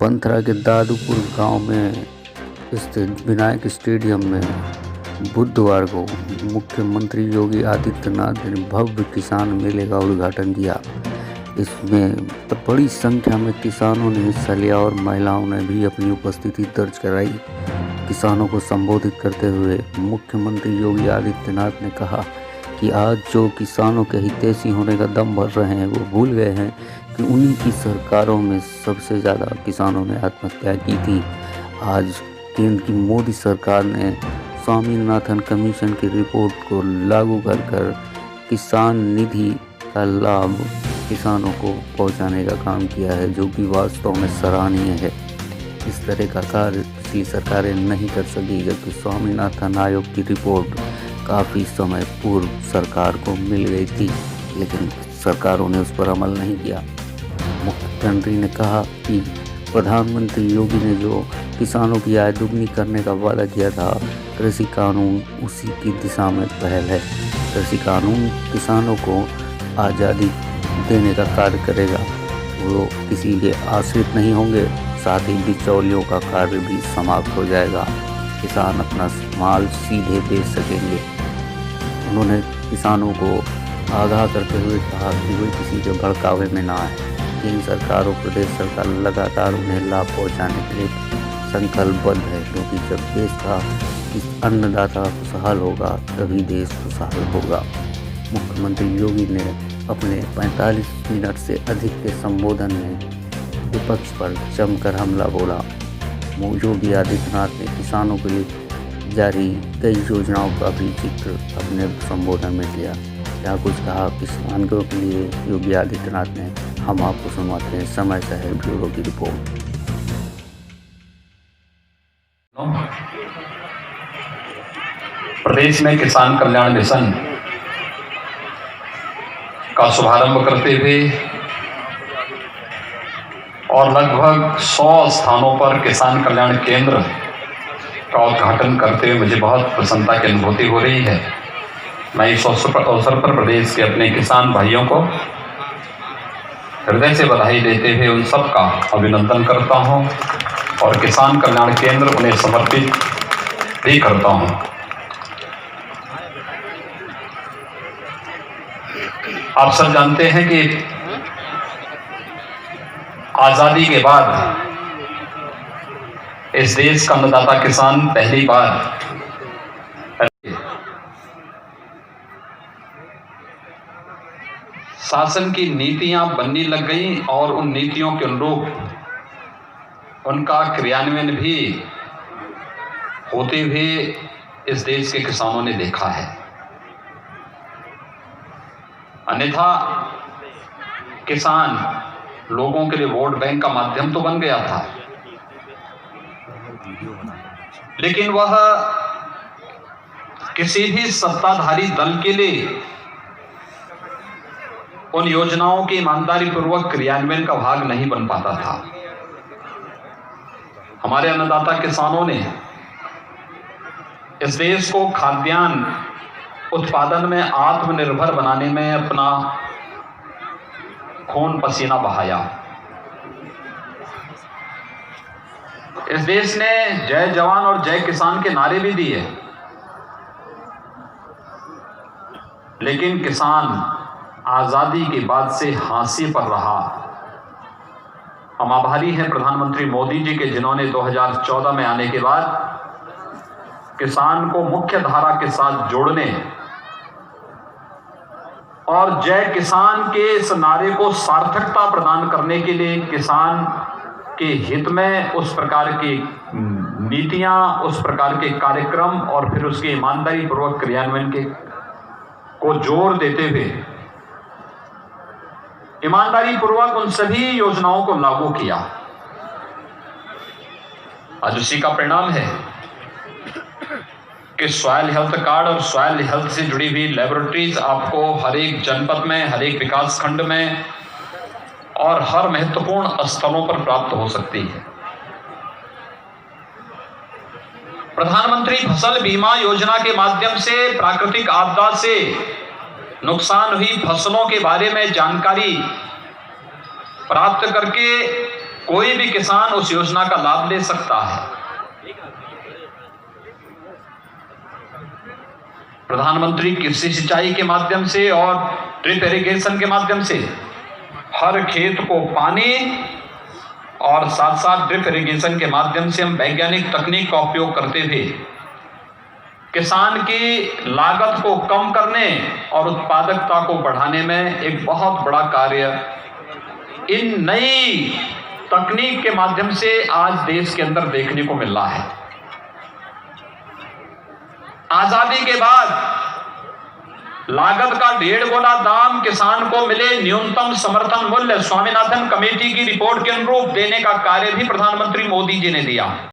बंथरा के दादूपुर गांव में स्थित विनायक स्टेडियम में बुधवार को मुख्यमंत्री योगी आदित्यनाथ ने भव्य किसान मेले का उद्घाटन किया। इसमें बड़ी संख्या में किसानों ने हिस्सा लिया और महिलाओं ने भी अपनी उपस्थिति दर्ज कराई। किसानों को संबोधित करते हुए मुख्यमंत्री योगी आदित्यनाथ ने कहा कि आज जो किसानों के हितैषी होने का दम भर रहे हैं वो भूल गए हैं कि उन्हीं की सरकारों में सबसे ज़्यादा किसानों ने आत्महत्या की थी। आज केंद्र की मोदी सरकार ने स्वामीनाथन कमीशन की रिपोर्ट को लागू कर किसान निधि का लाभ किसानों को पहुंचाने का काम किया है, जो कि वास्तव में सराहनीय है। इस तरह का कार्य पिछली सरकारें नहीं कर सकी, जबकि स्वामीनाथन आयोग की रिपोर्ट काफ़ी समय पूर्व सरकार को मिल गई थी, लेकिन सरकारों ने उस पर अमल नहीं किया। मुख्यमंत्री ने कहा कि प्रधानमंत्री योगी ने जो किसानों की आय दुगनी करने का वादा किया था, कृषि कानून उसी की दिशा में पहल है। कृषि कानून किसानों को आज़ादी देने का कार्य करेगा, वो किसी के आश्रित नहीं होंगे, साथ ही बिचौलियों का कार्य भी समाप्त हो जाएगा। किसान अपना माल सीधे बेच सकेंगे। उन्होंने किसानों को आगाह करते हुए कहा कि वे किसी के भड़कावे में ना आए। केंद्र सरकार और प्रदेश सरकार लगातार उन्हें लाभ पहुंचाने के लिए संकल्पबद्ध है, क्योंकि जब देश का अन्नदाता खुशहाल होगा तभी देश खुशहाल होगा। मुख्यमंत्री योगी ने अपने 45 मिनट से अधिक के संबोधन में विपक्ष पर जमकर हमला बोला। योगी आदित्यनाथ ने किसानों के लिए जारी कई योजनाओं का भी जिक्र अपने संबोधन में किया। क्या कुछ कहा किसानों के लिए योगी आदित्यनाथ ने, हम आपको सुनवाते हैं। समय शहर ब्यूरो की रिपोर्ट। प्रदेश में किसान कल्याण मिशन का शुभारंभ करते हुए और लगभग 100 स्थानों पर किसान कल्याण केंद्र का उद्घाटन करते हुए मुझे बहुत प्रसन्नता की अनुभूति हो रही है। मैं इस अवसर पर प्रदेश के अपने किसान भाइयों को हृदय से बधाई देते हुए उन सब का अभिनंदन करता हूं और किसान कल्याण केंद्र उन्हें समर्पित भी करता हूं। आप सब जानते हैं कि आजादी के बाद इस देश का अन्नदाता किसान पहली बार शासन की नीतियां बनने लग गई और उन नीतियों के अनुरूप उनका क्रियान्वयन भी होते हुए इस देश के किसानों ने देखा है। अन्यथा किसान लोगों के लिए वोट बैंक का माध्यम तो बन गया था, लेकिन वह किसी भी सत्ताधारी दल के लिए उन योजनाओं के ईमानदारी पूर्वक क्रियान्वयन का भाग नहीं बन पाता था। हमारे अन्नदाता किसानों ने इस देश को खाद्यान्न उत्पादन में आत्मनिर्भर बनाने में अपना खून पसीना बहाया। इस देश ने जय जवान और जय किसान के नारे भी दिए, लेकिन किसान आजादी के बाद से हाशिए पर रहा। हम आभारी हैं प्रधानमंत्री मोदी जी के, जिन्होंने 2014 में आने के बाद किसान को मुख्य धारा के साथ जोड़ने और जय किसान के इस नारे को सार्थकता प्रदान करने के लिए किसान के हित में उस प्रकार की नीतियां, उस प्रकार के कार्यक्रम और फिर उसके ईमानदारी पूर्वक क्रियान्वयन को जोर देते हुए ईमानदारी पूर्वक उन सभी योजनाओं को लागू किया। आज उसी का परिणाम है कि सॉइल हेल्थ कार्ड और सॉइल हेल्थ से जुड़ी हुई लेबोरेटरीज आपको हर एक जनपद में, हर एक विकास खंड में और हर महत्वपूर्ण स्थलों पर प्राप्त हो सकती है। प्रधानमंत्री फसल बीमा योजना के माध्यम से प्राकृतिक आपदा से नुकसान हुई फसलों के बारे में जानकारी प्राप्त करके कोई भी किसान उस योजना का लाभ ले सकता है। प्रधानमंत्री कृषि सिंचाई के माध्यम से और ड्रिप इरिगेशन के माध्यम से हर खेत को पानी और साथ साथ ड्रिप इरिगेशन के माध्यम से हम वैज्ञानिक तकनीक का उपयोग करते हुए किसान की लागत को कम करने और उत्पादकता को बढ़ाने में एक बहुत बड़ा कार्य इन नई तकनीक के माध्यम से आज देश के अंदर देखने को मिल रहा है। आजादी के बाद लागत का 1.5 गुना दाम किसान को मिले, न्यूनतम समर्थन मूल्य स्वामीनाथन कमेटी की रिपोर्ट के अनुरूप देने का कार्य भी प्रधानमंत्री मोदी जी ने दिया।